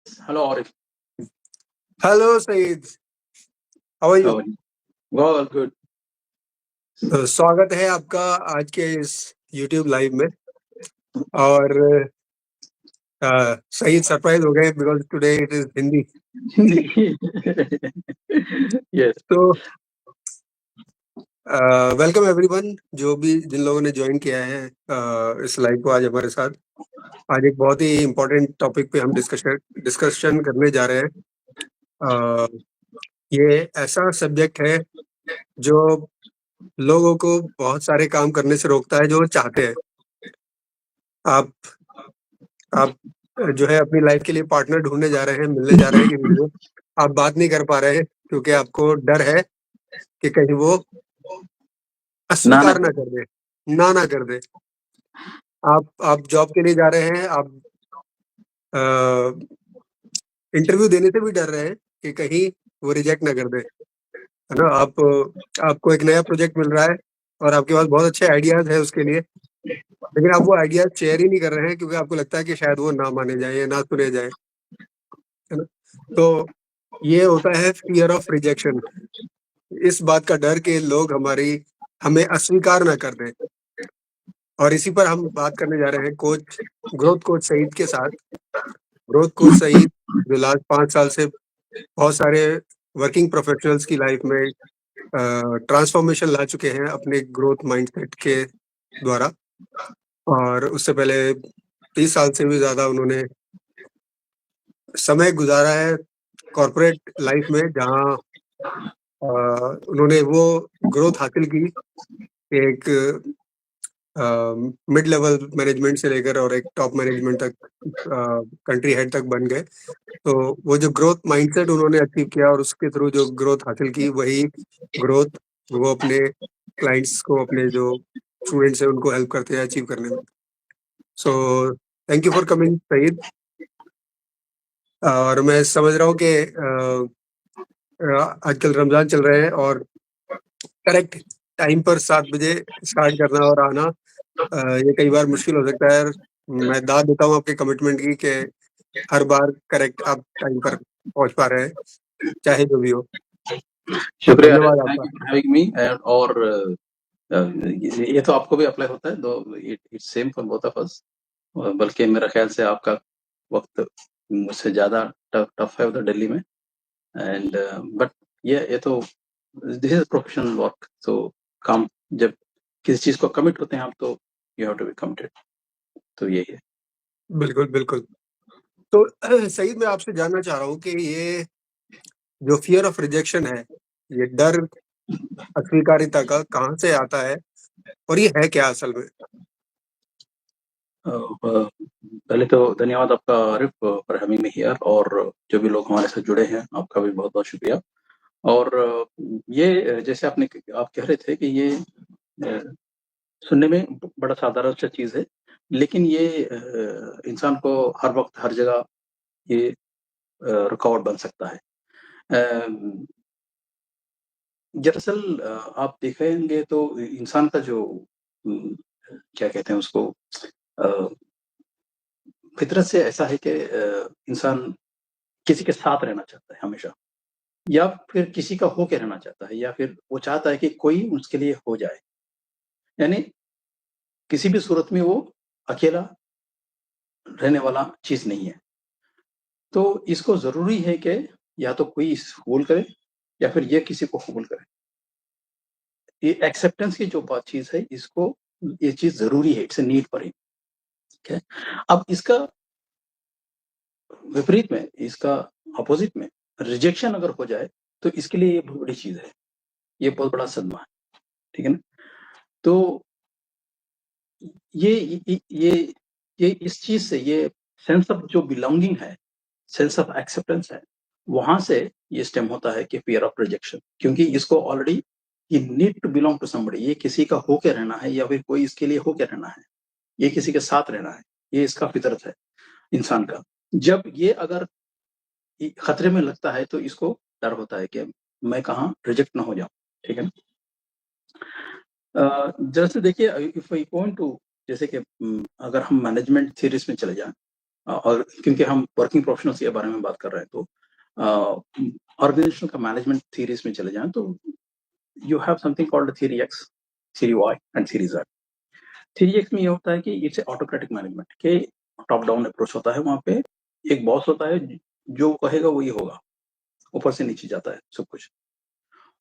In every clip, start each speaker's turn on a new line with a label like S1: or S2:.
S1: Hello, Arif.
S2: Hello, Saeed. How are you?
S1: How are you? Well, good.
S2: स्वागत है आपका आज के इस YouTube लाइव में और सईद सरप्राइज हो गए because today it is Hindi.
S1: Yes.
S2: तो वेलकम एवरीवन, जिन लोगों ने ज्वाइन किया है इस लाइव को आज हमारे साथ. आज एक बहुत ही इम्पोर्टेंट टॉपिक पे हम डिस्कशन करने जा रहे हैं. ये ऐसा सब्जेक्ट है जो लोगों को बहुत सारे काम करने से रोकता है जो वो चाहते हैं. आप जो है अपनी लाइफ के लिए पार्टनर ढूंढने जा रहे हैं, मिलने जा रहे हैं किसी से, आप बात नहीं कर पा रहे हैं क्योंकि आपको डर है कि कहीं वो अस्वीकार ना कर दे, ना कर दे. आप जॉब के लिए जा रहे हैं, आप इंटरव्यू देने से भी डर रहे हैं कि कहीं वो रिजेक्ट ना कर दे, है ना. आपको एक नया प्रोजेक्ट मिल रहा है और आपके पास बहुत अच्छे आइडियाज है उसके लिए, लेकिन आप वो आइडियाज शेयर ही नहीं कर रहे हैं क्योंकि आपको लगता है कि शायद वो ना माने जाए या ना सुने जाए, है ना. तो ये होता है फियर ऑफ रिजेक्शन. इस बात का डर कि लोग हमें अस्वीकार ना कर दें. और इसी पर हम बात करने जा रहे हैं ग्रोथ कोच सईद के साथ. ग्रोथ कोच सईद जो लास्ट 5 साल से बहुत सारे वर्किंग प्रोफेशनल्स की लाइफ में ट्रांसफॉर्मेशन ला चुके हैं अपने ग्रोथ माइंडसेट के द्वारा. और उससे पहले 30 साल से भी ज्यादा उन्होंने समय गुजारा है कॉर्पोरेट लाइफ में, जहाँ उन्होंने वो ग्रोथ हासिल की. एक मिड लेवल मैनेजमेंट से लेकर और एक टॉप मैनेजमेंट तक, कंट्री हेड तक बन गए. तो वो जो ग्रोथ माइंडसेट उन्होंने अचीव किया और उसके थ्रू जो ग्रोथ हासिल की, वही ग्रोथ वो अपने क्लाइंट्स को, अपने जो स्टूडेंट्स हैं उनको हेल्प करते हैं अचीव करने में. So thank you for coming Saeed. और मैं समझ रहा हूँ कि आजकल रमजान चल रहे हैं और करेक्ट टाइम पर 7 बजे स्टार्ट करना और आना ये कई बार मुश्किल हो सकता है. मैं दाद देता हूँ आपके कमिटमेंट की कि हर बार करेक्ट आप टाइम पर पहुंच पा रहे हैं, चाहे जो भी हो.
S1: शुक्रिया,
S2: धन्यवाद
S1: थैंक
S2: आपका.
S1: You for having me. और ये तो आपको भी अप्लाई होता है, दो it's same for both of us. बल्कि मेरा ख्याल से आपका वक्त मुझसे ज्यादा टफ है उधर दिल्ली में. एंड बट ये तो दिस इज प्रोफेशनल वर्क. तो काम जब किसी चीज को कमिट होते हैं आप, तो you have to be committed. तो यही है.
S2: बिल्कुल बिल्कुल. तो सईद, मैं आपसे जानना चाह रहा हूँ कि ये जो फियर ऑफ रिजेक्शन है, ये डर अस्वीकारिता का कहाँ से आता है और ये है क्या असल में?
S1: पहले तो धन्यवाद आपका Arif for having me here. और जो भी लोग हमारे साथ जुड़े हैं, आपका भी बहुत बहुत शुक्रिया. और ये जैसे आप कह रहे थे कि ये सुनने में बड़ा साधारण सा चीज है, लेकिन ये इंसान को हर वक्त हर जगह ये रुकावट बन सकता है. दरअसल आप देखेंगे तो इंसान का जो क्या कहते हैं उसको, फितरत से ऐसा है कि इंसान किसी के साथ रहना चाहता है हमेशा, या फिर किसी का होके रहना चाहता है, या फिर वो चाहता है कि कोई उसके लिए हो जाए. यानी किसी भी सूरत में वो अकेला रहने वाला चीज नहीं है. तो इसको जरूरी है कि या तो कोई इसे कबूल करे या फिर ये किसी को कबूल करे. ये एक्सेप्टेंस की जो बात चीज है, इसको ये चीज जरूरी है. It's a need for him. अब इसका विपरीत में, इसका अपोजिट में रिजेक्शन अगर हो जाए, तो इसके लिए ये बहुत बड़ी चीज है, ये बहुत बड़ा सदमा है. ठीक है ना. तो ये इस चीज से, ये सेंस ऑफ जो बिलोंगिंग है, सेंस ऑफ एक्सेप्टेंस है, वहां से ये स्टेम होता है कि फियर ऑफ रिजेक्शन. क्योंकि इसको ऑलरेडी ये need to belong to somebody, ये किसी का होके रहना है या फिर कोई इसके लिए होके रहना है, ये किसी के साथ रहना है. ये इसका फितरत है इंसान का. जब ये अगर खतरे में लगता है, तो इसको डर होता है कि मैं कहाँ रिजेक्ट ना हो जाऊं. ठीक है ना. जैसे देखिए, इफ आई पॉइंट टू, जैसे कि अगर हम मैनेजमेंट थ्योरीज में चले जाएं, और क्योंकि हम वर्किंग प्रोफेशनल्स के बारे में बात कर रहे हैं, तो ऑर्गेनाइजेशन का मैनेजमेंट थीरीज में चले जाएं तो you have something called theory X, theory Y and theory Z. Theory X में ये होता है कि इट्स ऑटोक्रेटिक मैनेजमेंट के टॉप डाउन अप्रोच होता है। वहां पे एक बॉस होता है, जो कहेगा वही होगा, ऊपर से नीचे जाता है सब कुछ।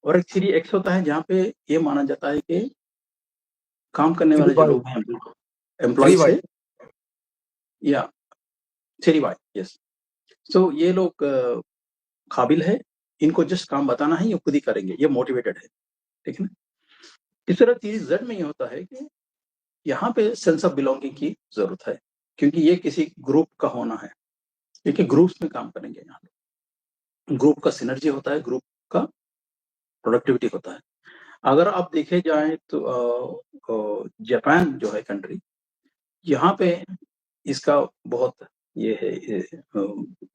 S1: और एक थ्योरी एक्स होता है जहाँ पे ये माना जाता है कि काम करने
S2: थ्री
S1: वाले जो
S2: वाई
S1: लोग हैं
S2: थ्री
S1: एम्प्लॉय
S2: वाई
S1: से, या थ्योरी वाई, यस। सो ये लोग काबिल है, इनको जस्ट काम बताना है, ये खुद ही करेंगे, ये मोटिवेटेड है, ठीक है ना। इस तरह थ्योरी जेड में ये होता है कि यहाँ पे सेंस ऑफ बिलोंगिंग की जरूरत है, क्योंकि ये किसी ग्रुप का होना है, क्योंकि ग्रुप्स में काम करेंगे। यहाँ ग्रुप का सिनर्जी होता है, ग्रुप का प्रोडक्टिविटी होता है। अगर आप देखे जाए तो जापान जो है कंट्री, यहाँ पे इसका बहुत ये है,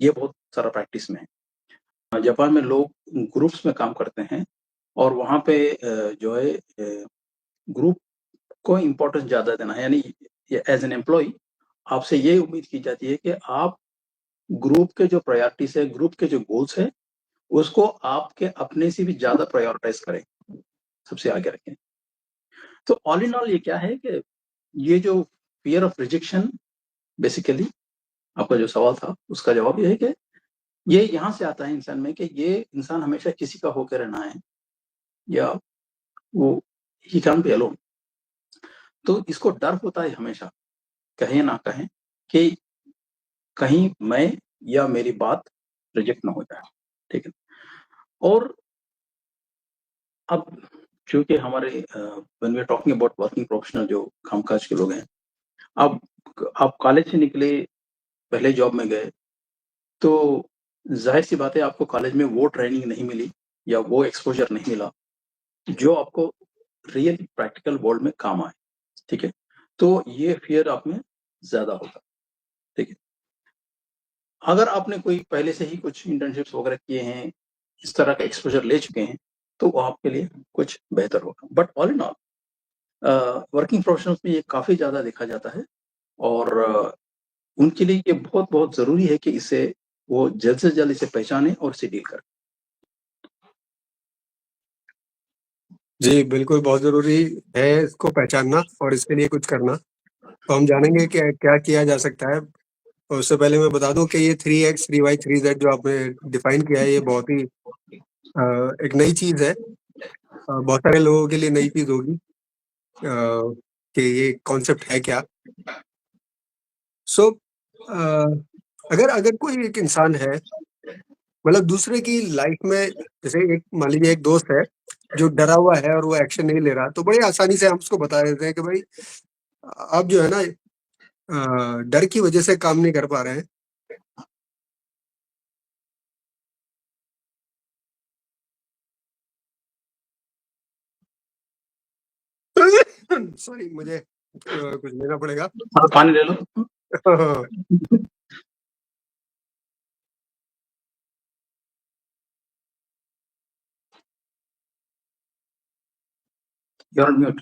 S1: ये बहुत सारा प्रैक्टिस में है। जापान में लोग ग्रुप्स में काम करते हैं, और वहाँ पे जो है ग्रुप को इम्पोर्टेंस ज्यादा देना है। यानी एज एन एम्प्लॉय आपसे ये उम्मीद की जाती है कि आप ग्रुप के जो प्रायोरिटीज है, ग्रुप के जो गोल्स है, उसको आपके अपने से भी ज्यादा प्रायोरिटाइज करें, सबसे आगे रखें। तो ऑल इन ऑल ये क्या है कि ये जो फियर ऑफ रिजेक्शन, बेसिकली आपका जो सवाल था उसका जवाब ये है कि ये यहाँ से आता है इंसान में, कि ये इंसान हमेशा किसी का होकर रहना है, या वो ही कैन बी अलोन। तो इसको डर होता है हमेशा, कहें ना कहें, कि कहीं मैं या मेरी बात रिजेक्ट ना हो जाए, ठीक है। और अब चूंकि हमारे when we are talking about working professional, जो कामकाज के लोग हैं, अब आप कॉलेज से निकले, पहले जॉब में गए, तो जाहिर सी बात है आपको कॉलेज में वो ट्रेनिंग नहीं मिली या वो एक्सपोजर नहीं मिला जो आपको रियल प्रैक्टिकल वर्ल्ड में काम आए, ठीक है। तो ये फियर आप में ज्यादा होगा, ठीक है। अगर आपने कोई पहले से ही कुछ इंटर्नशिप्स वगैरह किए हैं, इस तरह का एक्सपोजर ले चुके हैं, तो वो आपके लिए कुछ बेहतर होगा। But all in all working professionals में ये काफी ज्यादा देखा जाता है, और उनके लिए ये बहुत बहुत जरूरी है कि इसे वो जल्द से जल्द इसे पहचाने और इसे डील करें।
S2: जी, बिल्कुल बहुत ज़रूरी है इसको पहचानना और इसके लिए कुछ करना। तो हम जानेंगे कि क्या किया जा सकता है। और उससे पहले मैं बता दूँ कि ये 3x, 3y, 3z जो आपने डिफ़ाइन किया है, ये बहुत ही एक नई चीज़ है। बहुत सारे लोगों के लिए नई चीज़ होगी कि ये कॉन्सेप्ट है क्या? सो अगर अगर कोई एक इंसान है, मतलब दूसरे की लाइफ में, जैसे एक मान लीजिए एक दोस्त है जो डरा हुआ है और वो एक्शन नहीं ले रहा, तो बड़ी आसानी से हम उसको बता देते हैं कि भाई आप जो है ना डर की वजह से काम नहीं कर पा रहे हैं। सॉरी, मुझे कुछ लेना पड़ेगा।
S1: हाँ, पानी ले लो। You are mute,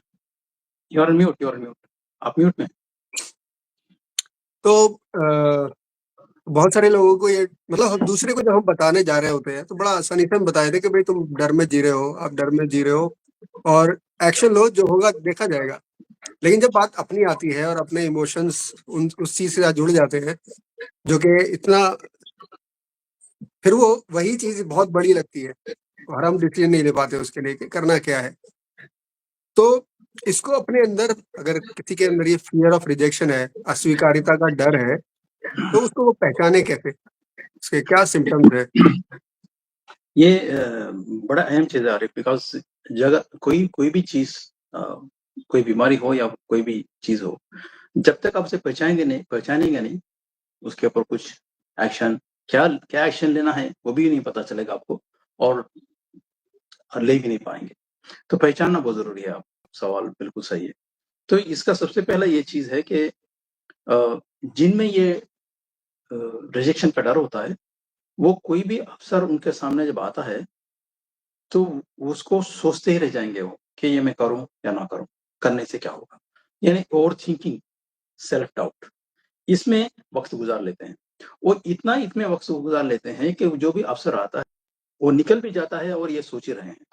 S1: you are mute, you are mute, आप म्यूट में।
S2: तो बहुत सारे लोगों को ये, मतलब हम दूसरे को जब हम बताने जा रहे होते हैं तो बड़ा आसानी से हम बता देते हैं कि भाई तुम डर में जी रहे हो, आप डर में जी रहे हो और एक्शन लो, जो होगा देखा जाएगा। लेकिन जब बात अपनी आती है और अपने इमोशंस उस चीज से जुड़ जाते हैं, जो कि इतना, फिर वो वही चीज बहुत बड़ी लगती है और हम डिसीजन नहीं ले पाते उसके लिए कि करना क्या है। तो इसको अपने अंदर, अगर किसी के अंदर ये फियर ऑफ रिजेक्शन है, अस्वीकार्यता का डर है, तो उसको वो पहचाने कैसे, उसके क्या सिम्टम्स है?
S1: ये बड़ा अहम चीज है आरिफ, बिकॉज जगह कोई कोई भी चीज, कोई बीमारी हो या कोई भी चीज हो, जब तक आप उसे पहचानेंगे नहीं, उसके ऊपर कुछ एक्शन, क्या क्या एक्शन लेना है वो भी नहीं पता चलेगा आपको, और ले भी नहीं पाएंगे। तो पहचानना बहुत जरूरी है। आप सवाल बिल्कुल सही है। तो इसका सबसे पहला ये चीज है कि जिनमें ये रिजेक्शन का डर होता है, वो कोई भी अफसर उनके सामने जब आता है, तो उसको सोचते ही रह जाएंगे वो, कि ये मैं करूं या ना करूं, करने से क्या होगा। यानी ओवर थिंकिंग, सेल्फ डाउट, इसमें वक़्त गुज़ार लेते हैं। वो इतना इसमें वक़्त गुज़ार लेते हैं कि जो भी अवसर आता है, वो निकल भी जाता है और ये सोच ही रहे हैं।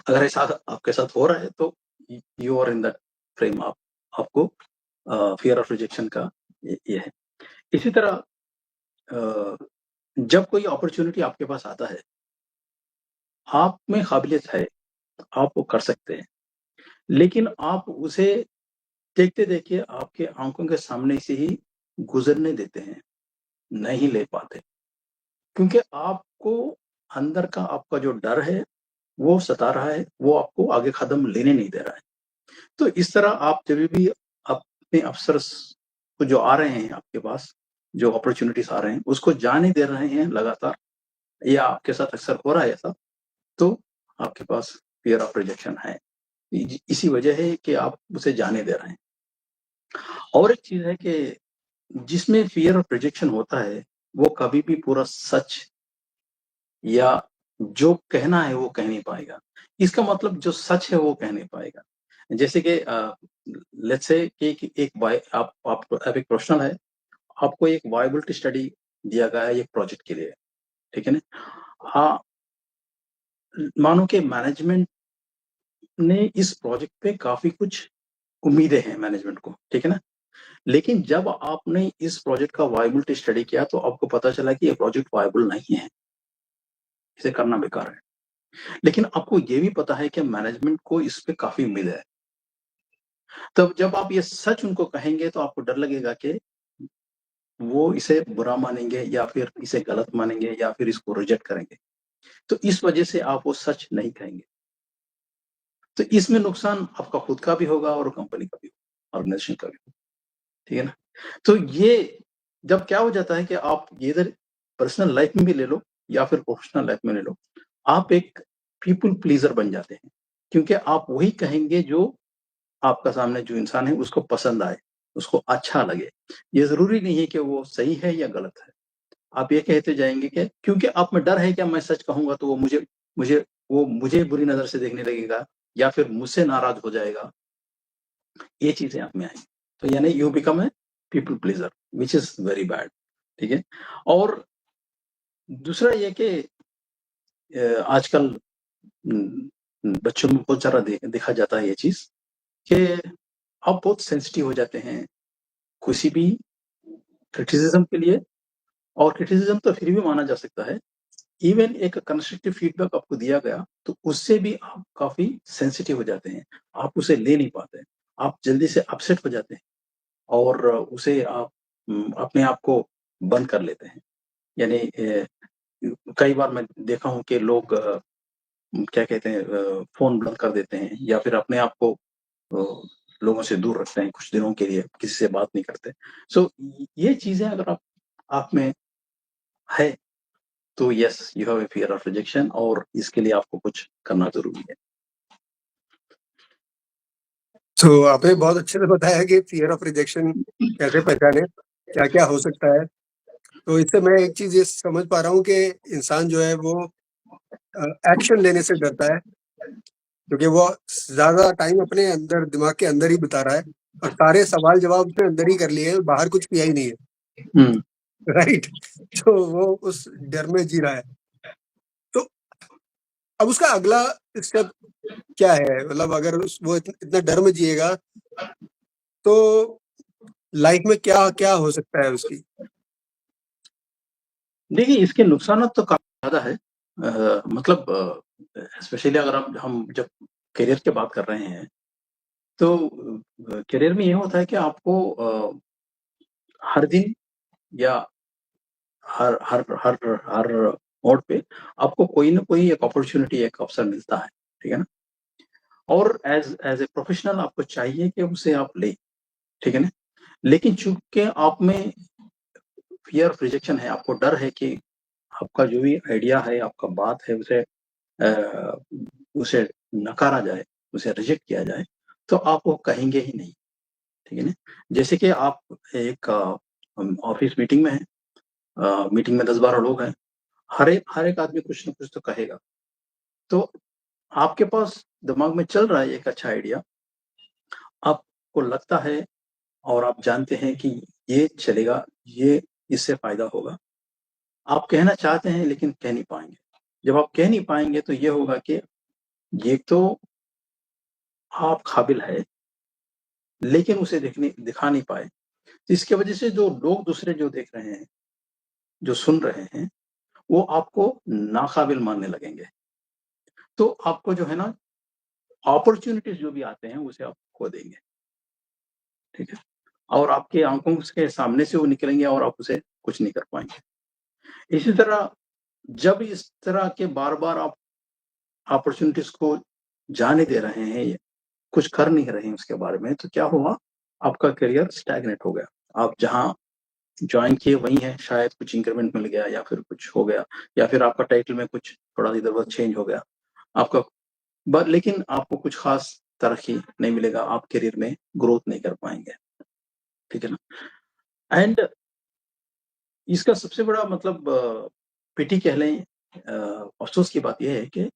S1: अगर ऐसा आपके साथ हो रहा है तो you are in that frame, आपको फ़ियर ऑफ रिजेक्शन का ये है। इसी तरह जब कोई अपॉर्च्युनिटी आपके पास आता है, आप में काबिलियत है, आप वो कर सकते हैं, लेकिन आप उसे देखते-देखते आपके आँखों के सामने से ही गुज़रने देते हैं, नहीं ले पाते। क्योंकि आपको अंदर का आपका जो डर है, वो सता रहा है, वो आपको आगे कदम लेने नहीं दे रहा है। तो इस तरह आप जभी भी अपने अवसर्स को जो आ रहे हैं आपके पास, जो अपॉर्च्युनिटीज़ आ रहे हैं, उसको जाने दे रहे हैं लगातार, या आपके साथ अक्सर हो रहा है ऐसा, तो आपके पास फ़ियर ऑफ रिजेक्शन है। इसी वजह है कि आप उसे जाने दे रहे हैं। और एक चीज़ है कि जिसमें फ़ियर ऑफ रिजेक्शन होता है, वो कभी भी पूरा सच या जो कहना है वो कह नहीं पाएगा। इसका मतलब जो सच है वो कह नहीं पाएगा। जैसे कि लेट्स से कि एक वाय आप एक प्रोफ़ेशनल है, आपको एक वायबिलिटी स्टडी दिया गया है एक प्रोजेक्ट के लिए, ठीक है ना? हाँ, मानो कि मैनेजमेंट ने इस प्रोजेक्ट पे काफ़ी कुछ उम्मीदें हैं मैनेजमेंट को, ठीक है ना? लेकिन जब आपने इस प्रोजेक्ट का वायबिलिटी स्टडी किया तो आपको पता चला कि ये प्रोजेक्ट वायबल नहीं है, इसे करना बेकार है। लेकिन आपको ये भी पता है कि मैनेजमेंट को इस पे काफ़ी उम्मीद है। तब जब आप ये सच उनको कहेंगे तो आपको डर लगेगा कि वो इसे बुरा मानेंगे या फिर इसे गलत मानेंगे या फिर इसको रिजेक्ट करेंगे। तो इस वजह से आप वो सच नहीं कहेंगे। तो इसमें नुकसान आपका खुद का भी होगा और कंपनी का भी, ऑर्गेनाइजेशन का भी, ठीक है ना? तो ये जब क्या हो जाता है कि आप ये इधर पर्सनल लाइफ में भी ले लो या फिर प्रोफेशनल लाइफ में ले लो, आप एक पीपल प्लीज़र बन जाते हैं। क्योंकि आप वही कहेंगे जो आपका सामने जो इंसान है उसको पसंद आए, उसको अच्छा लगे। ये ज़रूरी नहीं है कि वो सही है या गलत है। आप ये कहते जाएँगे कि क्योंकि आप में डर है कि मैं सच कहूँगा तो वो मुझे मुझे बुरी नज़र से देखने लगेगा या फिर मुझसे नाराज़ हो जाएगा। ये चीज़ें आप में आएँगी। तो यानी you become a people pleaser which is very bad, ठीक है? और दूसरा ये कि आजकल बच्चों में बहुत ज़्यादा देखा जाता है ये चीज़ कि आप बहुत सेंसिटिव हो जाते हैं, किसी भी क्रिटिसिज़्म के लिए, और क्रिटिसिज़्म तो फिर भी माना जा सकता है। इवन एक कंस्ट्रक्टिव फीडबैक आपको दिया गया, तो उससे भी आप काफ़ी सेंसिटिव हो जाते हैं। आप उसे ले नहीं पाते। आप जल्दी से अपसेट हो जाते हैं और उसे आप अपने आप को बंद कर लेते हैं। यानी कई बार मैं देखा हूँ कि लोग क्या कहते हैं फ़ोन बंद कर देते हैं या फिर अपने आप को लोगों से दूर रखते हैं कुछ दिनों के लिए, किसी से बात नहीं करते। सो ये चीज़ें अगर आप में है, तो yes you have a fear of rejection और इसके लिए आपको कुछ करना ज़रूरी है।
S2: तो आपने बहुत अच्छे से बताया कि फ़ियर ऑफ रिजेक्शन कैसे पहचानें, क्या-क्या हो सकता है। तो इससे मैं एक चीज़ ये समझ पा रहा हूँ कि इंसान जो है वो एक्शन लेने से डरता है, क्योंकि वो ज़्यादा टाइम अपने अंदर दिमाग के अंदर ही बिता रहा है और सारे सवाल-जवाब उसने अंदर ही कर लिए हैं, बाहर कुछ किया ही नहीं है,
S1: हुँ।
S2: राइट? तो वो उस डर में जी रहा है। तो अब उसका अगला स्टेप क्या है? मतलब अगर वो इतना डर में जिएगा, तो लाइफ में क्या-क्या हो सकता है उसकी?
S1: देखिए, इसके नुकसानात तो काफ़ी ज़्यादा है। मतलब स्पेशली अगर हम जब करियर की बात कर रहे हैं, तो करियर में ये होता है कि आपको हर दिन या हर हर हर हर मोड़ पे आपको कोई न कोई एक अपॉर्च्युनिटी, एक अवसर मिलता है, ठीक है ना? और एज़ ए प्रोफ़ेशनल आपको चाहिए कि उसे आप लें, ठीक है ना? लेकिन चूँकि आप में फ़ियर ऑफ रिजेक्शन है, आपको डर है कि आपका जो भी आइडिया है, आपका बात है अ, उसे नकारा जाए, उसे रिजेक्ट किया जाए, तो आप वो कहेंगे ही नहीं, ठीक है ना? जैसे कि आप एक ऑफ़िस मीटिंग में हैं, मीटिंग में 10-12 लोग हैं, हर एक आदमी कुछ न कुछ तो कहेगा। तो आपके पास दिमाग में चल रहा है एक अच्छा आइडिया, आपको लगता है और आप जानते हैं कि ये चलेगा, ये इससे फ़ायदा होगा। आप कहना चाहते हैं लेकिन कह नहीं पाएँगे। जब आप कह नहीं पाएँगे तो ये होगा कि ये तो आप काबिल है, लेकिन उसे दिखा नहीं पाए। तो इसकी वजह से जो लोग दूसरे जो देख रहे हैं, जो सुन रहे हैं, वो आपको नाकाबिल मानने लगेंगे। तो आपको जो है ना, अपॉर्च्युनिटीज़ जो भी आते हैं, उसे आप खो देंगे, ठीक है? और आपकी आँखों के सामने से वो निकलेंगे और आप उसे कुछ नहीं कर पाएँगे। इसी तरह जब इस तरह के बार-बार आप अपॉर्च्युनिटीज़ को जाने दे रहे हैं, कुछ कर नहीं रहे हैं उसके बारे में, तो क्या हुआ? आपका करियर स्टैग्नेट हो गया। आप जहाँ जॉइन किए वही हैं, शायद कुछ इंक्रीमेंट मिल गया या फिर कुछ हो गया, या फिर आपका टाइटल में कुछ थोड़ा इधर-उधर चेंज हो गया। आपका लेकिन आपको कुछ ख़ास तरक्की नहीं मिलेगा, आप करियर में ग्रोथ नहीं कर पाएँगे, ठीक है ना? एंड इसका सबसे बड़ा मतलब पिटी कह लें, अफ़सोस की बात ये है कि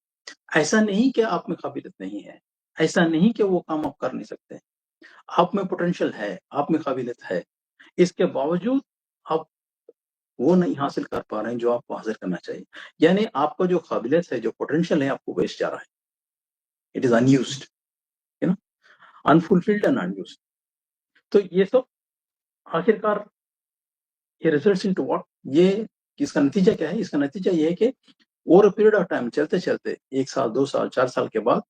S1: ऐसा नहीं कि आप में काबिलियत नहीं है, ऐसा नहीं कि वो काम आप कर नहीं सकते। आप में पोटेंशियल है, आप में काबिलियत है, इसके बावजूद आप वो नहीं हासिल कर पा रहे हैं जो आपको हासिल करना चाहिए। यानी आपका जो काबिलियत है, जो पोटेंशियल है, आपको वेस्ट जा रहा है। It is unused, you know, unfulfilled and unused. तो ये सब आखिरकार ये रिजल्ट्स इंटू व्हाट? ये इसका नतीजा क्या है? इसका नतीजा ये है कि over a period of time, चलते-चलते 1 साल, 2 साल, 4 साल के बाद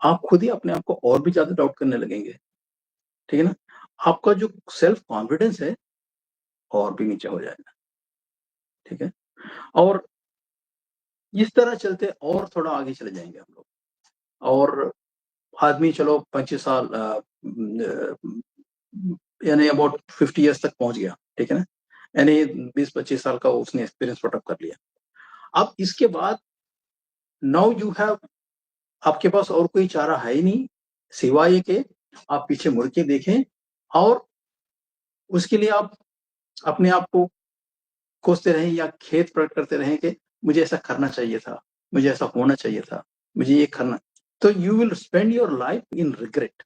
S1: आप खुद ही अपने आप को और भी ज़्यादा डाउट करने लगेंगे, ठीक है ना? आपका जो सेल्फ कॉन्फिडेंस है और भी नीचे हो जाएगा, ठीक है? और इस तरह चलते और थोड़ा आगे चले जाएँगे हम लोग, और आदमी चलो 25 साल यानी अबाउट 50 इयर्स तक पहुँच गया, ठीक है ना? यानी 20-25 साल का उसने एक्सपीरियंस पुट अप कर लिया। अब इसके बाद नाउ यू हैव, आपके पास और कोई चारा है ही नहीं, सिवाय ये कि आप पीछे मुड़ के देखें और उसके लिए आप अपने आप को कोसते रहें या खेद प्रकट करते रहें कि मुझे ऐसा करना चाहिए था, मुझे ऐसा होना चाहिए था, मुझे ये करना, तो you will spend your life in regret,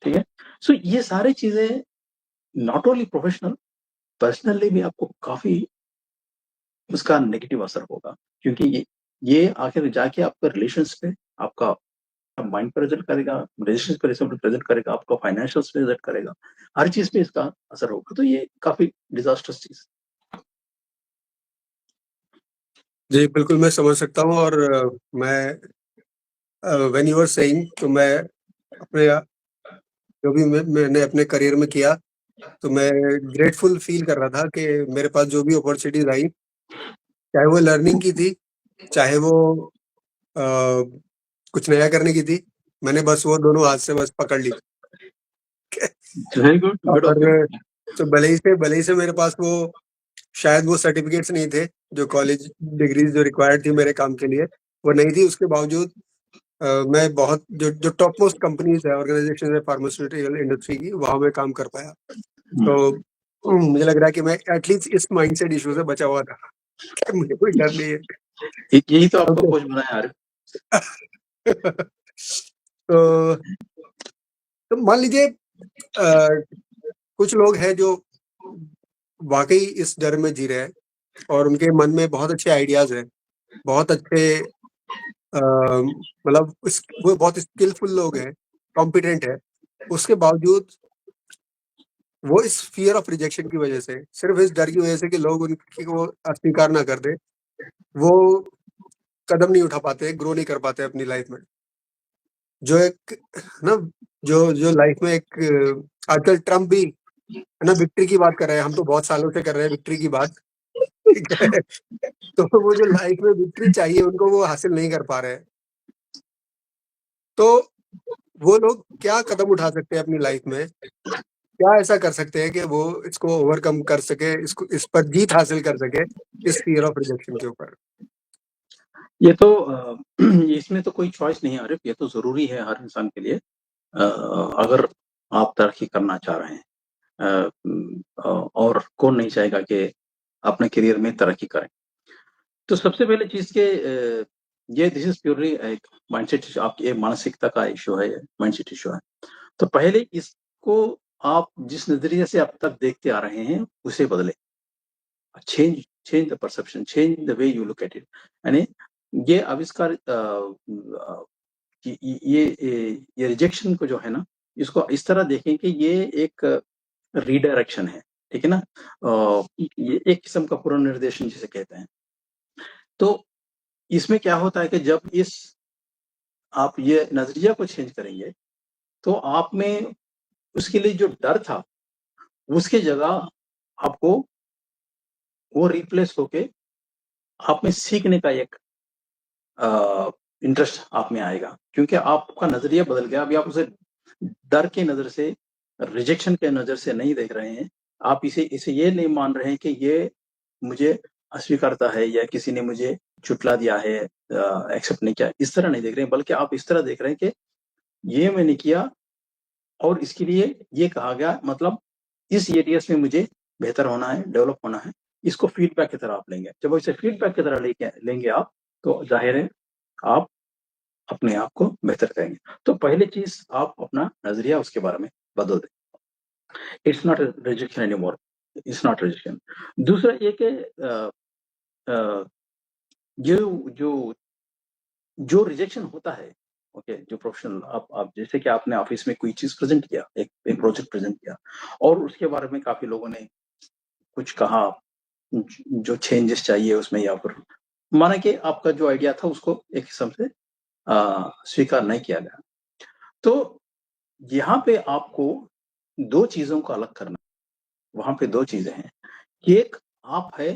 S1: ठीक है? सो ये सारी चीज़ें नॉट ओनली प्रोफेशनल, पर्सनली भी आपको काफ़ी उसका नेगेटिव असर होगा, क्योंकि ये आखिर जाके आपका रिलेशंस पे, आपका माइंड पे रिजल्ट करेगा, रिलेशंस पे रिजल्ट करेगा, आपका फाइनेंशियल्स पे रिजल्ट करेगा, हर चीज़ पे इसका असर होगा। तो ये काफ़ी डिज़ास्टर्स चीज़।
S2: जी, बिल्कुल मैं समझ सकता हूँ और मैं व्हेन यू आर सेइंग तो मैं अपने जो भी मैंने अपने करियर में किया, तो मैं ग्रेटफुल फ़ील कर रहा था कि मेरे पास जो भी अपॉर्च्युनिटीज़ आई, चाहे वो लर्निंग की थी, चाहे वो अ, कुछ नया करने की थी, मैंने बस वो दोनों हाथ से बस पकड़ ली।
S1: Very good, good of you.
S2: और तो भले ही से मेरे पास वो शायद वो सर्टिफ़िकेट्स नहीं थे, जो कॉलेज डिग्रीज़ जो रिक्वायर्ड थी मेरे काम के लिए, वो नहीं थी। उसके बावजूद मैं बहुत जो टॉप मोस्ट कंपनीज़ है, ऑर्गनाइज़ेशन है फार्मास्यूटिकल इंडस्ट्री की, वहाँ मैं काम कर पाया। तो मुझे लग रहा है कि मैं एटलीस्ट इस माइंडसेट इश्यू से बचा हुआ था कि मुझे कोई डर नहीं है।
S1: यही तो आपको
S2: ओके।
S1: कोच बनाया यार।
S2: तो मान लीजिए कुछ लोग हैं जो वाक़ई इस डर में जी रहे हैं और उनके मन में बहुत अच्छे आइडियाज़ हैं, बहुत अच्छे मतलब वो बहुत स्किलफुल लोग हैं, कॉम्पिटेंट हैं, उसके बावजूद वो इस फ़ियर ऑफ रिजेक्शन की वज़ह से, सिर्फ़ इस डर की वज़ह से कि लोग उनकी को अस्वीकार ना कर दें, वो कदम नहीं उठा पाते, ग्रो नहीं कर पाते अपनी लाइफ़ में। जो एक ना जो जो लाइफ़ में एक आजकल ट्रम्प भी है ना विक्ट्री की बात कर रहे हैं, हम तो बहुत सालों से कर रहे हैं विक्ट्री की बात, ठीक है? तो वो जो लाइफ़ में विक्ट्री चाहिए उनको वो हासिल नहीं कर पा रहे हैं। तो वो लोग क्या कदम उठा सकते हैं अपनी लाइफ़ में? क्या ऐसा कर सकते हैं कि वो इसको ओवरकम कर सके, इसको इस पर जीत हासिल कर सके, इस फ़ियर ऑफ रिजेक्शन के ऊपर?
S1: ये तो इसमें तो कोई चॉइस नहीं है आरिफ, ये तो ज़रूरी है हर इंसान के लिए। अगर आप तरक्की करना चाह रहे हैं, और कौन नहीं चाहेगा कि अपने करियर में तरक्की करें। तो सबसे पहले चीज़ के ये दिस इज़ प्योरली एक माइंडसेट, आपकी एक मानसिकता का इश्यू है, ये माइंडसेट इश्यू है। तो पहले इस को आप जिस नज़रिए से अब तक देखते आ रहे हैं, उसे बदलें। Change the perception, change the way you look at it. यानी ये आविष्कार ये रिजेक्शन को जो है ना, इसको इस तरह देखें कि ये एक रीडायरेक्शन है, ठीक है ना? ये एक किस्म का पुनर्निर्देशन जिसे कहते हैं। तो इसमें क्या होता है कि जब आप ये नज़रिया को चेंज करेंगे, तो आप में उसके लिए जो डर था, उसकी जगह आपको वो रिप्लेस होके आप में सीखने का एक इंटरेस्ट आप में आएगा, क्योंकि आपका नज़रिया बदल गया। अभी आप उसे डर की नज़र से, रिजेक्शन के नज़र से नहीं देख रहे हैं। आप इसे ये नहीं मान रहे हैं कि ये मुझे अस्वीकारता है या किसी ने मुझे झुठला दिया है, एक्सेप्ट नहीं किया, इस तरह नहीं देख रहे हैं, बल्कि आप इस तरह देख रहे हैं कि ये मैंने किया और इसके लिए ये कहा गया, मतलब इस एरियाज में मुझे बेहतर होना है, डेवलप होना है। इसको फीडबैक की तरह आप लेंगे। जब इसे फीडबैक की तरह लेंगे आप, तो जाहिर है आप अपने आप को बेहतर करेंगे। तो पहली चीज, आप अपना नजरिया उसके बारे में बदल दें। It's not rejection any more, it's not rejection. दूसरा ये कि जो जो जो रिजेक्शन होता है, ओके, जो प्रोफेशनल आप जैसे कि आपने ऑफिस में कोई चीज प्रेजेंट किया, एक प्रोजेक्ट प्रेजेंट किया, और उसके बारे में काफी लोगों ने कुछ कहा, जो चेंजेस चाहिए उसमें, या फिर माना कि आपका जो आइडिया था उसको एक किस्म से स्वीकार नहीं किया गया। तो यहाँ पे आपको दो चीजों को अलग करना। वहां पे दो चीजें हैं। एक आप है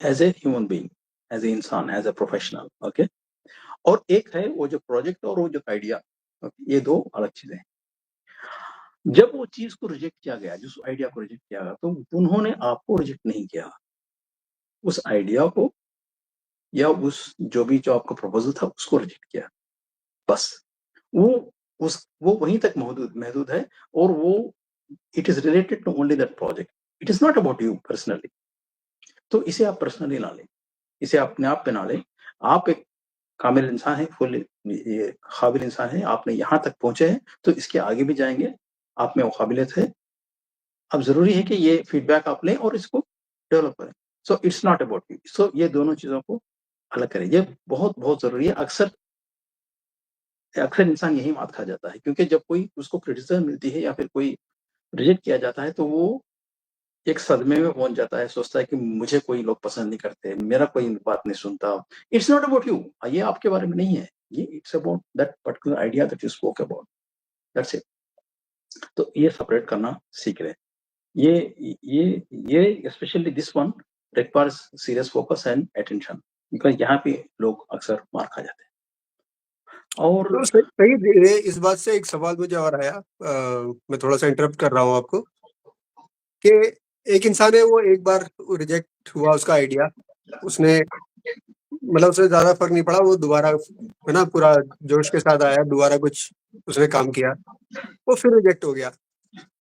S1: as a human being, as a इंसान, एज ए प्रोफेशनल, ओके, और एक है वो जो प्रोजेक्ट और वो जो आइडिया। ये दो अलग चीजें हैं। जब वो चीज को रिजेक्ट किया गया, जिस आइडिया को रिजेक्ट किया गया, तो उन्होंने आपको रिजेक्ट नहीं किया, उस आइडिया को या जो आपका प्रपोजल था उसको रिजेक्ट किया, बस। वो वो वहीं तक महदूद है, और वो it is related to only that project. It is not about you personally. तो इसे आप पर्सनली ना लें, इसे अपने आप पे ना लें। आप एक कामिल इंसान है, फुल काबिल इंसान है, आपने यहाँ तक पहुंचे हैं, तो इसके आगे भी जाएंगे। आप में वो काबिलियत है। अब जरूरी है कि ये फीडबैक आप लें और इसको डेवलप करें। So it's not about you. So ये दोनों चीजों को अलग करें, ये बहुत बहुत जरूरी है। अक्सर अक्सर इंसान यही मात खा जाता है, क्योंकि जब कोई उसको क्रिटिसिज्म मिलती है या फिर कोई रिजेक्ट किया जाता है, तो वो एक सदमे में पहुंच जाता है, सोचता है कि मुझे कोई लोग पसंद नहीं करते, मेरा कोई बात नहीं सुनता। इट्स नॉट अबाउट यू, ये आपके बारे में नहीं है, ये it's about that particular idea that you spoke about, that's it. तो ये सेपरेट करना सीख रहे हैं। ये specially this one requires serious focus and attention, because यहाँ पे लोग अक्सर मार खा जाते हैं। और
S2: तो सही है। इस बात से एक सवाल मुझे और आया, मैं थोड़ा सा इंटरप्ट कर रहा हूँ आपको, कि एक इंसान है, वो एक बार रिजेक्ट हुआ उसका आइडिया, उसने मतलब उससे ज्यादा फर्क नहीं पड़ा, वो दोबारा है ना पूरा जोश के साथ आया, दोबारा कुछ उसने काम किया, वो फिर रिजेक्ट हो गया।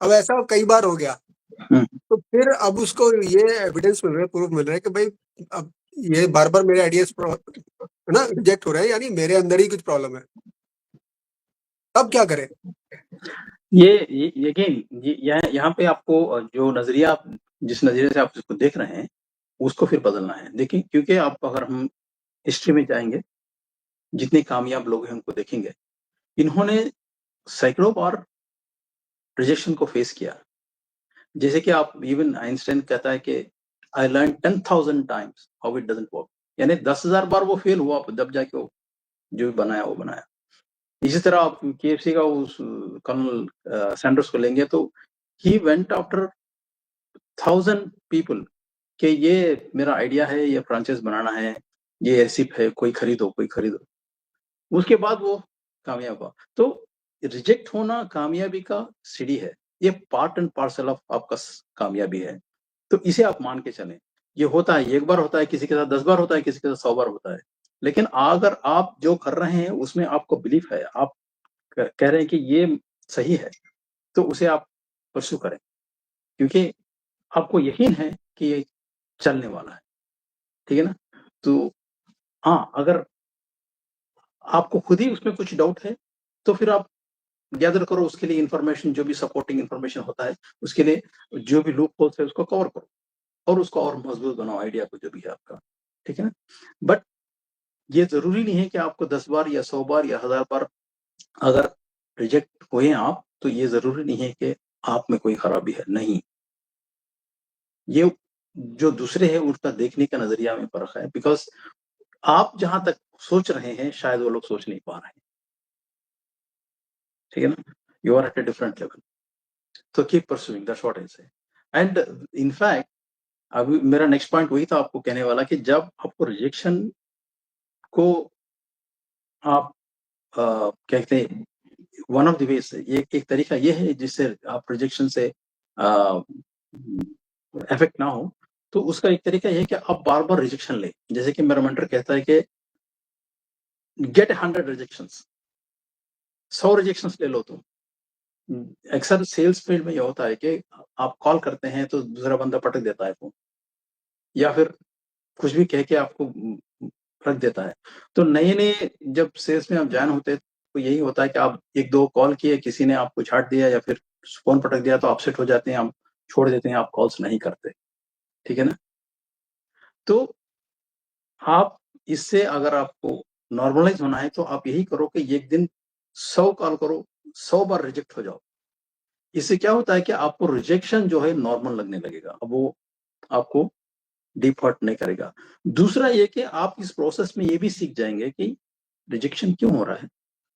S2: अब ऐसा कई बार हो गया, तो फिर अब उसको ये एविडेंस मिल रहा है, प्रूफ मिल रहा है कि भाई अब ये बार बार मेरे आइडियाज है ना रिजेक्ट हो रहे हैं, यानी मेरे अंदर ही कुछ प्रॉब्लम है। अब क्या करें?
S1: ये अगेन यहाँ पे आपको जो नजरिया, आप जिस नजरिए से आप इसको देख रहे हैं, उसको फिर बदलना है। देखिए, क्योंकि आप अगर हम हिस्ट्री में जाएंगे, जितने कामयाब लोग हैं उनको देखेंगे, इन्होंने सैकड़ों बार रिजेक्शन को फेस किया। जैसे कि आप, इवन आइंस्टाइन कहता है कि I learn 10,000 times how it doesn't work, यानी 10,000 बार वो फेल हुआ, तब जाके वो जो भी बनाया वो बनाया। इसी तरह आप केएफसी का उस कर्नल सैंडर्स को लेंगे, तो ही वेंट आफ्टर 1,000 पीपल कि ये मेरा आइडिया है, ये फ्रांचाइज बनाना है, ये रेसिप है, कोई खरीदो, कोई खरीदो। उसके बाद वो कामयाब हुआ। तो रिजेक्ट होना कामयाबी का सीढ़ी है, ये पार्ट एंड पार्सल ऑफ आपका कामयाबी है। तो इसे आप मान के चलें। ये होता है, एक बार होता है, किसी के साथ 10 बार होता है, किसी के साथ 100 बार होता है। लेकिन अगर आप जो कर रहे हैं उसमें आपको बिलीफ है, आप कह रहे हैं कि ये सही है, तो उसे आप परस्यू करें, क्योंकि आपको यकीन है कि ये चलने वाला है। ठीक है ना? तो हाँ, अगर आपको खुद ही उसमें कुछ डाउट है, तो फिर आप गैदर करो, उसके लिए इन्फॉर्मेशन, जो भी सपोर्टिंग इन्फॉर्मेशन होता है, उसके लिए जो भी लूप होल्स है उसको कवर करो और उसको और मजबूत बनाओ, आइडिया को जो भी है आपका, ठीक है ना। बट ये जरूरी नहीं है कि आपको 10 बार या 100 बार या 1000 बार अगर रिजेक्ट हुए आप, तो ये जरूरी नहीं है कि आप में कोई खराबी है, नहीं। ये जो दूसरे हैं उनका देखने का नजरिया में फर्क है, बिकॉज आप जहां तक सोच रहे हैं शायद वो लोग सोच नहीं पा रहे हैं, ठीक है ना। You are at a different level, तो keep pursuing, that's what I say. And in fact अभी मेरा नेक्स्ट पॉइंट वही था आपको कहने वाला, कि जब आपको रिजेक्शन को आप कहते हैं, वन ऑफ द वेज, ये एक तरीका ये है जिससे आप रिजेक्शन से इफेक्ट ना हो, तो उसका एक तरीका ये है कि आप बार बार रिजेक्शन ले। जैसे कि मेरा मेंटर कहता है कि गेट 100 रिजेक्शंस, 100 रिजेक्शंस ले लो तुम। अक्सर सेल्स फील्ड में ये होता है कि आप कॉल करते हैं तो दूसरा बंदा पटक देता है फोन, या फिर कुछ भी कह के आपको रख देता है। तो नए नए जब सेल्स में आप ज्वाइन होते हैं तो यही होता है कि आप एक दो कॉल किए, किसी ने आपको छाट दिया या फिर फोन पटक दिया, तो अपसेट हो जाते हैं, आप छोड़ देते हैं, आप कॉल्स नहीं करते, ठीक है ना। तो आप इससे अगर आपको नॉर्मलाइज होना है तो आप यही करो कि एक दिन 100 कॉल करो, 100 बार रिजेक्ट हो जाओ। इससे क्या होता है कि आपको रिजेक्शन जो है नॉर्मल लगने लगेगा, अब वो आपको डीप हर्ट नहीं करेगा। दूसरा ये कि आप इस प्रोसेस में ये भी सीख जाएंगे कि रिजेक्शन क्यों हो रहा है,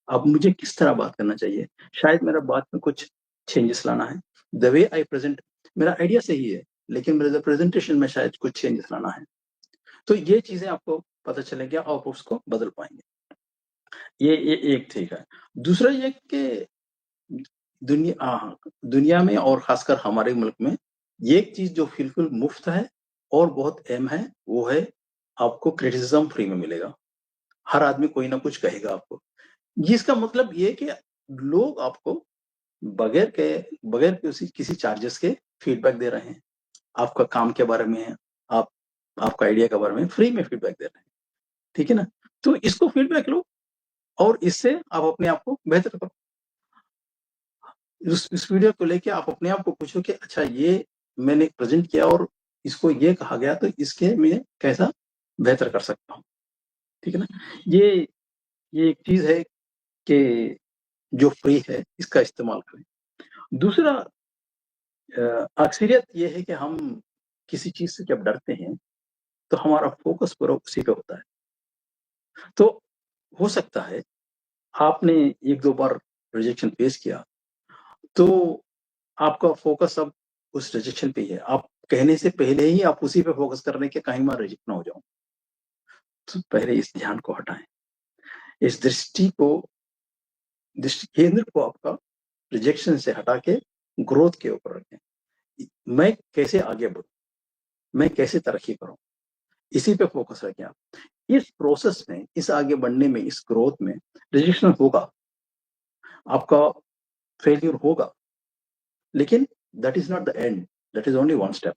S1: अब मुझे किस तरह बात करना चाहिए, शायद मेरा बात में कुछ चेंजेस लाना है, द वे आई प्रेजेंट, मेरा आइडिया सही है लेकिन मेरे प्रेजेंटेशन में शायद कुछ चेंजेस लाना है। तो ये चीजें आपको पता चलेगा और आप उसको बदल पाएंगे। ये एक ठीक है। दूसरा ये कि दुनिया में और खासकर हमारे मुल्क में ये एक चीज जो बिल्कुल मुफ्त है और बहुत अहम है, वो है आपको क्रिटिसिज्म फ्री में मिलेगा। हर आदमी कोई ना कुछ कहेगा आपको, जिसका मतलब ये कि लोग आपको बगैर किसी चार्जेस के फीडबैक दे रहे हैं, आपका काम के बारे में, आप आपका आइडिया के बारे में फ्री में फीडबैक दे रहे हैं, ठीक है ना। तो इसको फीडबैक लो और इससे आप अपने आप को बेहतर करो। इस वीडियो को लेके आप अपने आप को पूछो कि अच्छा, ये मैंने प्रेजेंट किया और इसको ये कहा गया, तो इसके मैं कैसा बेहतर कर सकता हूँ, ठीक है ना। ये एक चीज है कि जो फ्री है इसका इस्तेमाल करें। दूसरा अक्सरियत ये है कि हम किसी चीज से जब डरते हैं तो हमारा फोकस पूरा उसी पे होता है। तो हो सकता है आपने एक दो बार रिजेक्शन फेस किया, तो आपका फोकस अब उस रिजेक्शन पे ही है, आप कहने से पहले ही आप उसी पे फोकस कर रहे हैं कि कहीं मैं रिजेक्ट ना हो जाऊं। तो पहले इस ध्यान को हटाएं, इस दृष्टि केंद्र को आपका रिजेक्शन से हटा के ग्रोथ के ऊपर रखें। मैं कैसे आगे बढ़ूं, मैं कैसे तरक्की करूं, इसी पे फोकस रखें आप। इस प्रोसेस में, इस आगे बढ़ने में, इस ग्रोथ में रिजेक्शन होगा, आपका फेलियर होगा, लेकिन that is not the end, that is only one step.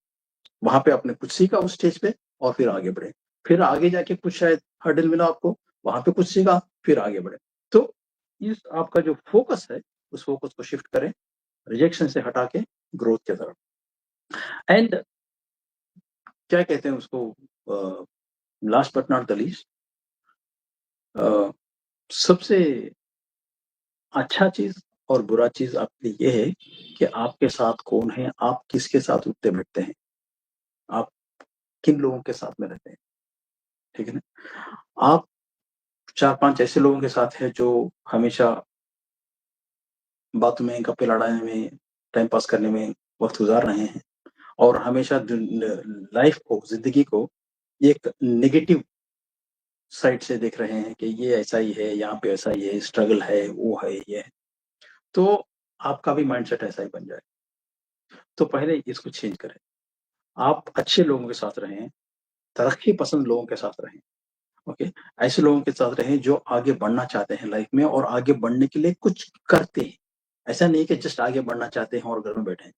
S1: वहां पे आपने कुछ सीखा उस स्टेज पे और फिर आगे बढ़े, फिर आगे जाके कुछ शायद हर्डल मिला आपको, वहां पे कुछ सीखा, फिर आगे बढ़े। तो इस आपका जो फोकस है उस फोकस को शिफ्ट करें रिजेक्शन से हटा के ग्रोथ की तरफ। एंड क्या कहते हैं उसको, last but not the least, सबसे अच्छा चीज और बुरा चीज आपके लिए ये है कि आपके साथ कौन है, आप किसके साथ उठते बैठते हैं, आप किन लोगों के साथ में रहते हैं, ठीक है ना। आप 4-5 ऐसे लोगों के साथ है जो हमेशा बातों में, गप्पे लड़ाने में, टाइम पास करने में वक्त गुजार रहे हैं और हमेशा लाइफ को, जिंदगी को एक नेगेटिव साइड से देख रहे हैं कि ये ऐसा ही है, यहाँ पे ऐसा ही है, स्ट्रगल है, वो है, ये है, तो आपका भी माइंडसेट ऐसा ही बन जाए। तो पहले इसको चेंज करें, आप अच्छे लोगों के साथ रहें, तरक्की पसंद लोगों के साथ रहें, ओके। ऐसे लोगों के साथ रहें जो आगे बढ़ना चाहते हैं लाइफ में और आगे बढ़ने के लिए कुछ करते हैं। ऐसा नहीं कि जस्ट आगे बढ़ना चाहते हैं और घर में बैठे हैं,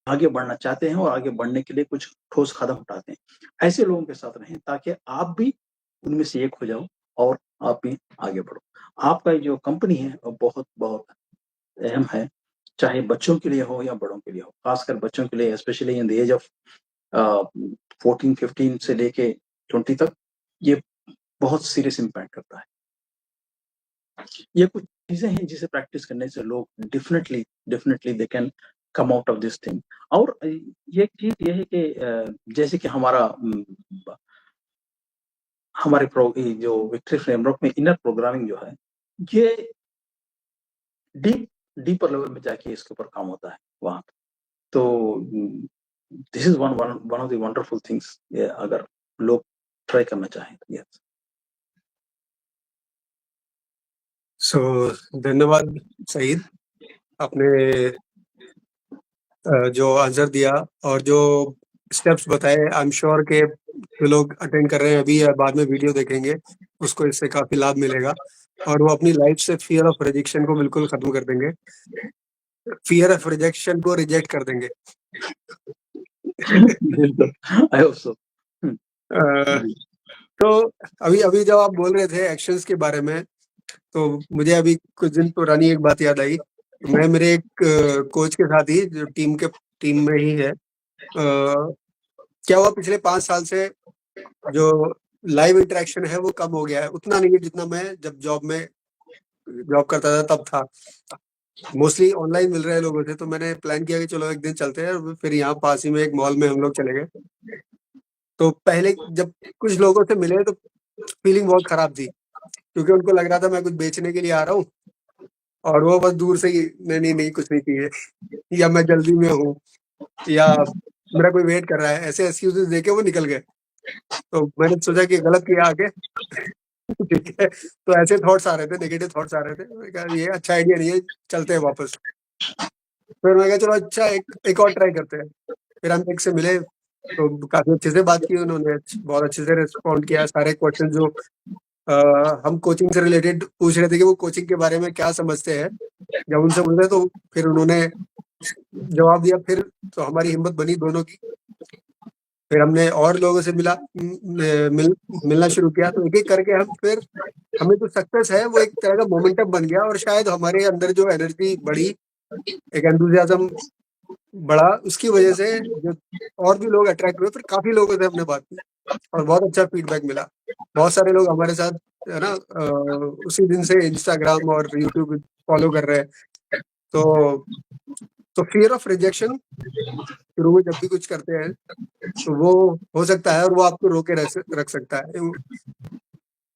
S1: आगे बढ़ना चाहते हैं और आगे बढ़ने के लिए कुछ ठोस कदम उठाते हैं। ऐसे लोगों के साथ रहें ताकि आप भी उनमें से एक हो जाओ और आप भी आगे बढ़ो। आपका जो कंपनी है वो बहुत बहुत अहम है, चाहे बच्चों के लिए हो या बड़ों के लिए हो। खासकर बच्चों के लिए specially in the age of 14-15 से लेके 20 तक ये बहुत सीरियस इम्पैक्ट करता है। ये कुछ चीज़ें हैं जिसे प्रैक्टिस करने से लोग definitely they can come out of this thing. और ये चीज़ ये है कि जैसे कि हमारे जो विक्ट्री फ्रेमवर्क में इनर प्रोग्रामिंग जो है, ये डीपर लेवल में जाके इसके ऊपर काम होता है वहाँ पे। तो this is one of the wonderful things, अगर लोग ट्राई करना चाहें तो। यस,
S2: सो धन्यवाद सईद, आपने जो आंसर दिया और जो स्टेप्स बताए। आई एम श्योर के जो लोग अटेंड कर रहे हैं अभी या बाद में वीडियो देखेंगे, उसको इससे काफी लाभ मिलेगा और वो अपनी लाइफ से फियर ऑफ रिजेक्शन को बिल्कुल खत्म कर देंगे, फियर ऑफ रिजेक्शन को रिजेक्ट कर देंगे।
S1: I hope so.
S2: तो अभी जब आप बोल रहे थे एक्शंस के बारे में, तो मुझे अभी कुछ दिन पुरानी एक बात याद आई। मैं मेरे एक कोच के साथ ही, जो टीम में ही है, क्या हुआ पिछले 5 साल से जो लाइव इंटरेक्शन है वो कम हो गया है। उतना नहीं है जितना मैं जब जॉब करता था तब था। मोस्टली ऑनलाइन मिल रहे लोगों से, तो मैंने प्लान किया कि चलो एक दिन चलते हैं। और फिर यहाँ पास ही में एक मॉल में हम लोग चले गए। तो पहले जब कुछ लोगों से मिले तो फीलिंग बहुत खराब थी, क्योंकि उनको लग रहा था मैं कुछ बेचने के लिए आ रहा हूँ और वो बस दूर से ही नहीं कुछ नहीं चाहिए, या मैं जल्दी में हूँ, या मेरा कोई वेट कर रहा है, ऐसे एक्सक्यूजेस देके वो निकल गए। तो मैंने सोचा कि गलत किया आगे। ठीक है, तो ऐसे थॉट्स आ रहे थे, नेगेटिव थॉट्स आ रहे थे। मैंने कहा ये अच्छा आइडिया नहीं है, चलते हैं वापस। फिर मैं कहा चलो अच्छा एक और ट्राई करते हैं। फिर हम एक से मिले तो काफी अच्छे से बात की उन्होंने, बहुत अच्छे से रिस्पॉन्ड किया। सारे क्वेश्चन जो हम कोचिंग से रिलेटेड पूछ रहे थे कि वो कोचिंग के बारे में क्या समझते हैं, जब उनसे पूछे तो फिर उन्होंने जवाब दिया। फिर तो हमारी हिम्मत बनी दोनों की। फिर हमने और लोगों से मिलना शुरू किया। तो एक एक करके हमें जो सक्सेस है वो एक तरह का मोमेंटम बन गया, और शायद हमारे अंदर जो एनर्जी बढ़ी, एक एंथुसियाज्म बढ़ा, उसकी वजह से जो और भी लोग अट्रैक्ट हुए। फिर काफी लोगों से हमने बात की और बहुत अच्छा फीडबैक मिला। बहुत सारे लोग हमारे साथ है ना उसी दिन से इंस्टाग्राम और यूट्यूब फॉलो कर रहे हैं। तो फियर ऑफ रिजेक्शन शुरू में जब भी कुछ करते हैं तो वो हो सकता है, और वो आपको रोके रख सकता है।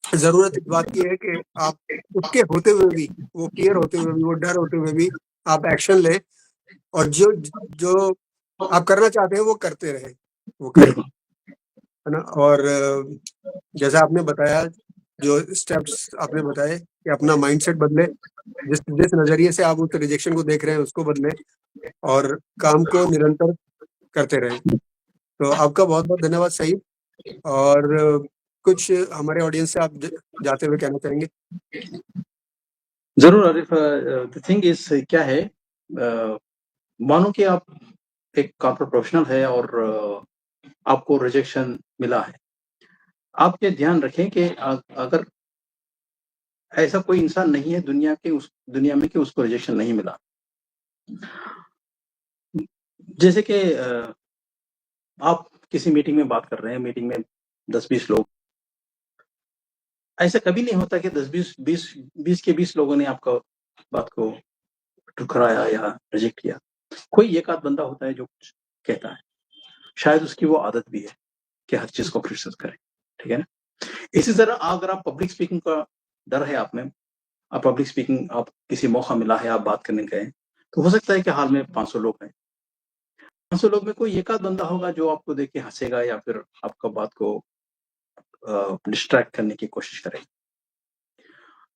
S2: जरूरत इस बात की है कि आप उसके होते हुए भी, वो फियर होते हुए भी, वो डर होते हुए भी आप एक्शन लें, और जो जो आप करना चाहते हैं वो करते रहें, वो करें, है ना। और जैसा आपने बताया, जो स्टेप्स आपने बताए कि अपना माइंडसेट बदले, जिस जिस नजरिए से आप उस रिजेक्शन को देख रहे हैं उसको बदले, और काम को निरंतर करते रहें। तो आपका बहुत बहुत धन्यवाद सईद। और कुछ हमारे ऑडियंस से आप जाते हुए कहना चाहेंगे?
S1: जरूर आरिफ। द थिंग इज क्या है, मानो कि आप एक कॉर्पोरेट प्रोफेशनल है और आपको रिजेक्शन मिला है। आप ये ध्यान रखें कि अगर ऐसा कोई इंसान नहीं है उस दुनिया में कि उसको रिजेक्शन नहीं मिला। जैसे कि आप किसी मीटिंग में बात कर रहे हैं, मीटिंग में 10-20 लोग, ऐसा कभी नहीं होता कि 20 के 20 लोगों ने आपका बात को ठुकराया या रिजेक्ट किया। कोई एक आध बंदा होता है जो कुछ कहता है, शायद उसकी वो आदत भी है कि हर चीज को क्रिटिसाइज करे, ठीक है ना। इसी तरह अगर आप पब्लिक स्पीकिंग का डर है आप में, आप पब्लिक स्पीकिंग, आप किसी मौका मिला है, आप बात करने गए, तो हो सकता है कि हाल में 500 लोग हैं, 500 लोग में कोई एक आध बंदा होगा जो आपको देख के हंसेगा या फिर आपका बात को डिस्ट्रैक्ट करने की कोशिश करेगा।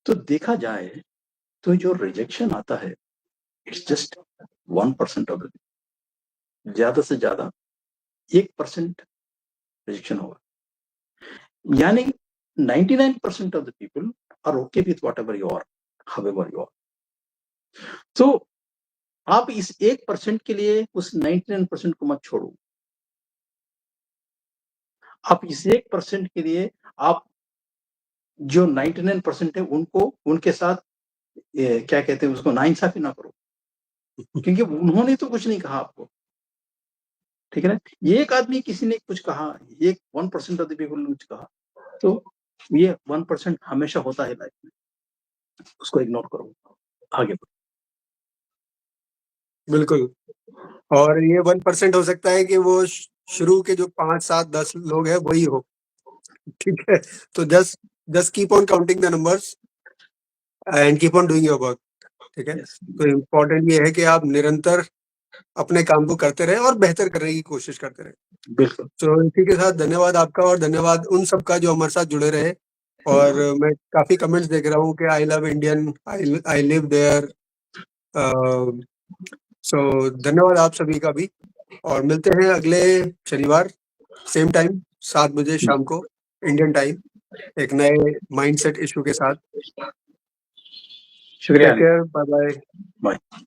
S1: तो देखा जाए तो जो रिजेक्शन आता है, इट्स जस्ट 1% ऑफ द, ज्यादा से ज्यादा 1% रिजेक्शन होगा। यानी 99% of the people are okay with whatever you are, however you are. तो आप इस 1% के लिए उस 99% को मत छोड़ो। आप इस 1% के लिए आप जो 99% है उनको, उनके साथ ये क्या कहते हैं उसको, नाइंसाफ़ी ना करो। क्योंकि उन्होंने तो कुछ नहीं कहा आपको। ठीक है ना? एक आदमी किसी ने कुछ कहा, एक 1% ऑफ द पीपल ने कुछ कहा, तो ये 1% हमेशा होता है लाइफ में। उसको इग्नोर करो, आगे बढ़ो।
S2: बिल्कुल। और ये 1% हो सकता है कि वो शुरू के जो 5, 7, 10 लोग हैं वही हो। ठीक है? तो just keep on counting the numbers and keep on doing your work. ठीक है?
S1: यस,
S2: तो इम्पोर्टेंट ये है कि आप निरंतर अपने काम को करते रहें और बेहतर करने की कोशिश करते रहें।
S1: बिल्कुल।
S2: तो इसी के साथ धन्यवाद आपका और धन्यवाद उन सबका जो हमारे साथ जुड़े रहे। और मैं काफ़ी कमेंट्स देख रहा हूँ कि I love Indian, I live there. So धन्यवाद आप सभी का भी, और मिलते हैं अगले शनिवार सेम टाइम 7 बजे शाम को इंडियन टाइम, एक नए माइंडसेट इश्यू के साथ।
S1: शुक्रिया
S2: take
S1: Anil.
S2: Care, bye bye.
S1: Bye.